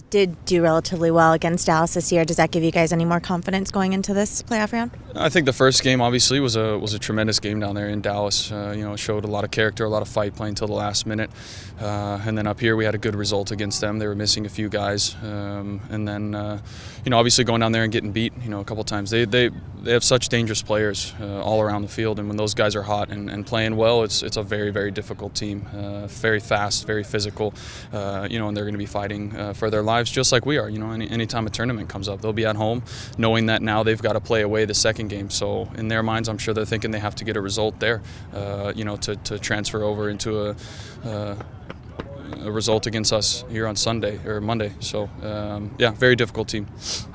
Did do relatively well against Dallas this year. Does that give you guys any more confidence going into this playoff round? I think the first game obviously was a tremendous game down there in Dallas. It showed a lot of character, a lot of fight playing till the last minute. And then up here we had a good result against them. They were missing a few guys. And then, obviously going down there and getting beat, a couple times. They have such dangerous players all around the field. And when those guys are hot and playing well, it's a very, very difficult team. Very fast, very physical, and they're going to be fighting for their lives just like we are. Anytime a tournament comes up, they'll be at home knowing that now they've got to play away the second game. So in their minds, I'm sure they're thinking they have to get a result there, to transfer over into a result against us here on Sunday or Monday. So, very difficult team.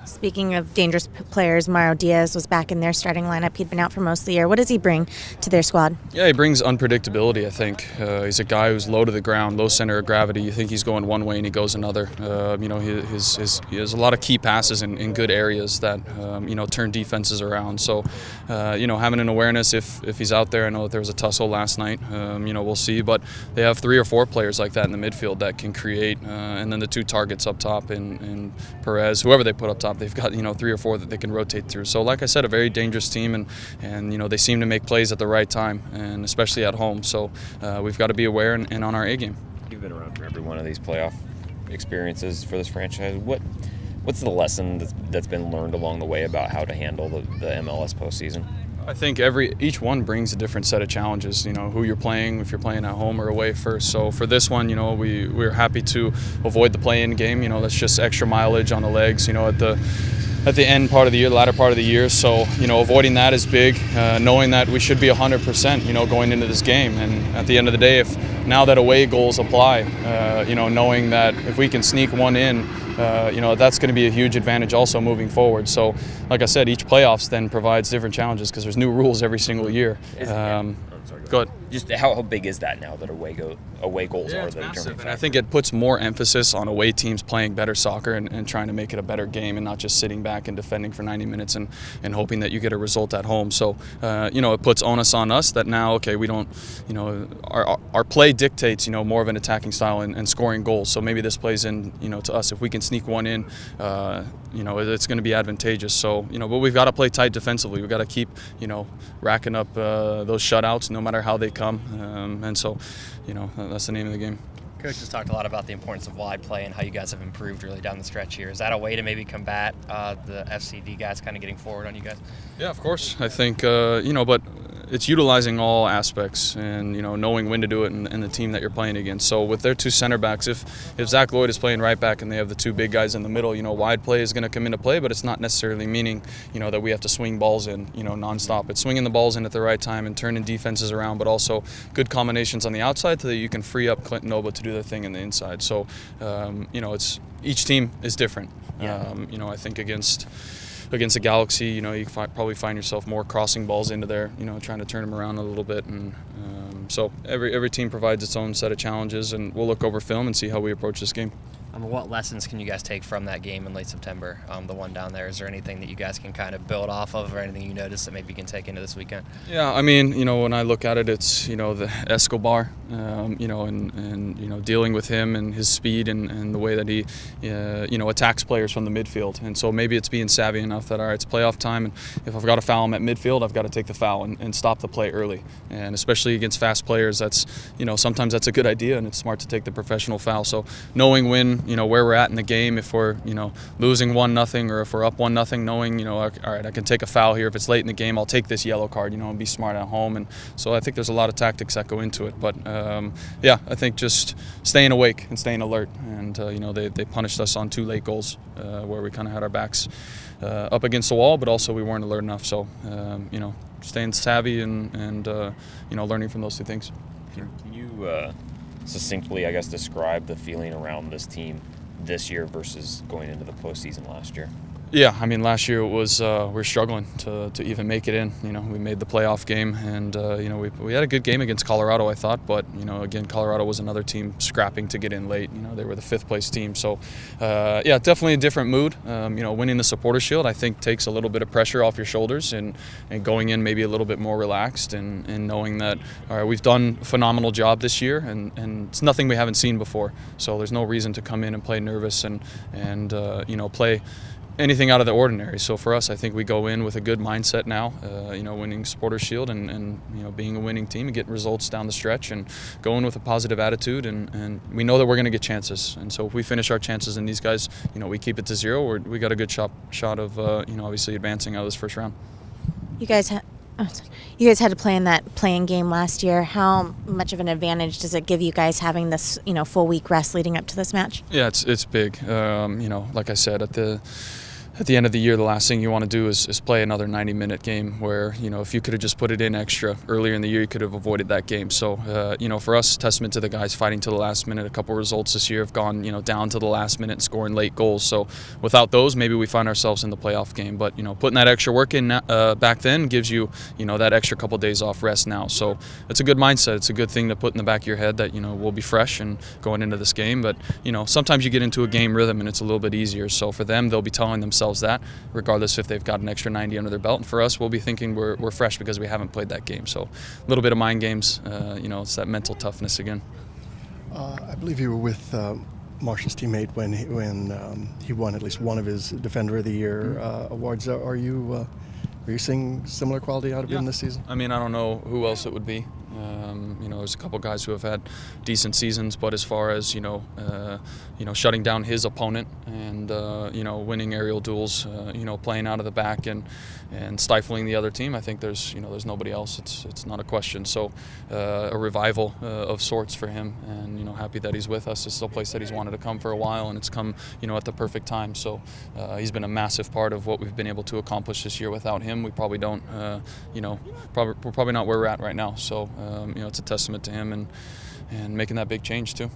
Speaking of dangerous players, Mauro Diaz was back in their starting lineup. He'd been out for most of the year. What does he bring to their squad? Yeah, he brings unpredictability, I think. He's a guy who's low to the ground, low center of gravity. You think he's going one way and he goes another. He has a lot of key passes in good areas that, turn defenses around. So, having an awareness if he's out there. I know that there was a tussle last night. We'll see. But they have 3 or 4 players like that in the midfield that can create. And then the 2 targets up top and Perez, whoever they put up top, they've got 3 or 4 that they can rotate through. So like I said, a very dangerous team, and they seem to make plays at the right time, and especially at home. So we've got to be aware and on our A game. You've been around for every one of these playoff experiences for this franchise. What's the lesson that's been learned along the way about how to handle the MLS postseason? I think each one brings a different set of challenges, who you're playing, if you're playing at home or away first. So for this one, we're happy to avoid the play-in game. That's just extra mileage on the legs, at the end part of the year, the latter part of the year. So, avoiding that is big, knowing that we should be 100%, going into this game. And at the end of the day, now that away goals apply, knowing that if we can sneak one in, that's going to be a huge advantage also moving forward. So, like I said, each playoffs then provides different challenges because there's new rules every single year. Go ahead. Just how big is that now that away goals are the determining factor? And I think it puts more emphasis on away teams playing better soccer and trying to make it a better game and not just sitting back and defending for 90 minutes and hoping that you get a result at home. So, it puts onus on us that now, okay, we don't, our play dictates, more of an attacking style and scoring goals. So maybe this plays in, to us. If we can sneak one in, it's going to be advantageous. So, but we've got to play tight defensively. We've got to keep, racking up those shutouts no matter how they come. And so, that's the name of the game. Coach has talked a lot about the importance of wide play and how you guys have improved really down the stretch here. Is that a way to maybe combat the FCD guys kind of getting forward on you guys? Yeah, of course. I think, but it's utilizing all aspects and, knowing when to do it and the team that you're playing against. So with their 2 center backs, if Zach Lloyd is playing right back and they have the 2 big guys in the middle, wide play is going to come into play, but it's not necessarily meaning, that we have to swing balls in, nonstop. It's swinging the balls in at the right time and turning defenses around, but also good combinations on the outside so that you can free up Clinton Nova to do their thing in the inside. So, it's each team is different. Yeah. I think against the Galaxy, you probably find yourself more crossing balls into there, trying to turn them around a little bit. And so every team provides its own set of challenges, and we'll look over film and see how we approach this game. What lessons can you guys take from that game in late September, the one down there? Is there anything that you guys can kind of build off of or anything you notice that maybe you can take into this weekend? Yeah, when I look at it, it's, the Escobar, and dealing with him and his speed and the way that he, attacks players from the midfield. And so maybe it's being savvy enough that, all right, it's playoff time, and if I've got to foul him at midfield, I've got to take the foul and stop the play early. And especially against fast players, that's, sometimes that's a good idea, and it's smart to take the professional foul. So knowing when, where we're at in the game, if we're, losing 1-0 or if we're up 1-0, knowing, all right, I can take a foul here. If it's late in the game, I'll take this yellow card, and be smart at home. And so I think there's a lot of tactics that go into it. But, I think just staying awake and staying alert. And, they punished us on 2 late goals where we kind of had our backs up against the wall, but also we weren't alert enough. So, staying savvy and learning from those 2 things. Can you succinctly, I guess, describe the feeling around this team this year versus going into the postseason last year? Yeah, I mean, last year it was we were struggling to even make it in. You know, we made the playoff game, and you know, we had a good game against Colorado, I thought, but you know, again, Colorado was another team scrapping to get in late. You know, they were the 5th place team, so yeah, definitely a different mood. You know, winning the Supporters Shield, I think, takes a little bit of pressure off your shoulders, and going in maybe a little bit more relaxed, and knowing that all right, we've done a phenomenal job this year, and it's nothing we haven't seen before. So there's no reason to come in and play nervous and you know, play anything out of the ordinary. So for us, I think we go in with a good mindset now, you know, winning Supporters Shield and you know, being a winning team and getting results down the stretch and going with a positive attitude, and we know that we're going to get chances. And so if we finish our chances and these guys, you know, we keep it to 0, we got a good shot of you know, obviously advancing out of this first round. You guys had to play in that playing game last year. How much of an advantage does it give you guys having this, you know, full week rest leading up to this match? Yeah, it's big. You know, like I said, at the end of the year, the last thing you want to do is play another 90-minute game where, you know, if you could have just put it in extra earlier in the year, you could have avoided that game. So, you know, for us, testament to the guys fighting to the last minute. A couple results this year have gone, you know, down to the last minute and scoring late goals. So without those, maybe we find ourselves in the playoff game. But, you know, putting that extra work in back then gives you, you know, that extra couple days off rest now. So it's a good mindset. It's a good thing to put in the back of your head that, you know, we'll be fresh and going into this game. But, you know, sometimes you get into a game rhythm and it's a little bit easier. So for them, they'll be telling themselves that, regardless if they've got an extra 90 under their belt. And for us, we'll be thinking we're fresh because we haven't played that game. So a little bit of mind games, you know, it's that mental toughness again. I believe you were with Marshall's teammate when he won at least one of his Defender of the Year awards. Are you seeing similar quality out of him this season? I mean, I don't know who else it would be. You know, there's a couple guys who have had decent seasons, but as far as, you know, shutting down his opponent and, you know, winning aerial duels, you know, playing out of the back and stifling the other team, I think there's nobody else. It's not a question. So a revival of sorts for him, and, you know, happy that he's with us. It's still a place that he's wanted to come for a while, and it's come, you know, at the perfect time. So he's been a massive part of what we've been able to accomplish this year. Without him, we probably don't, you know, we're probably not where we're at right now. So, you know, it's a testament to him and making that big change too.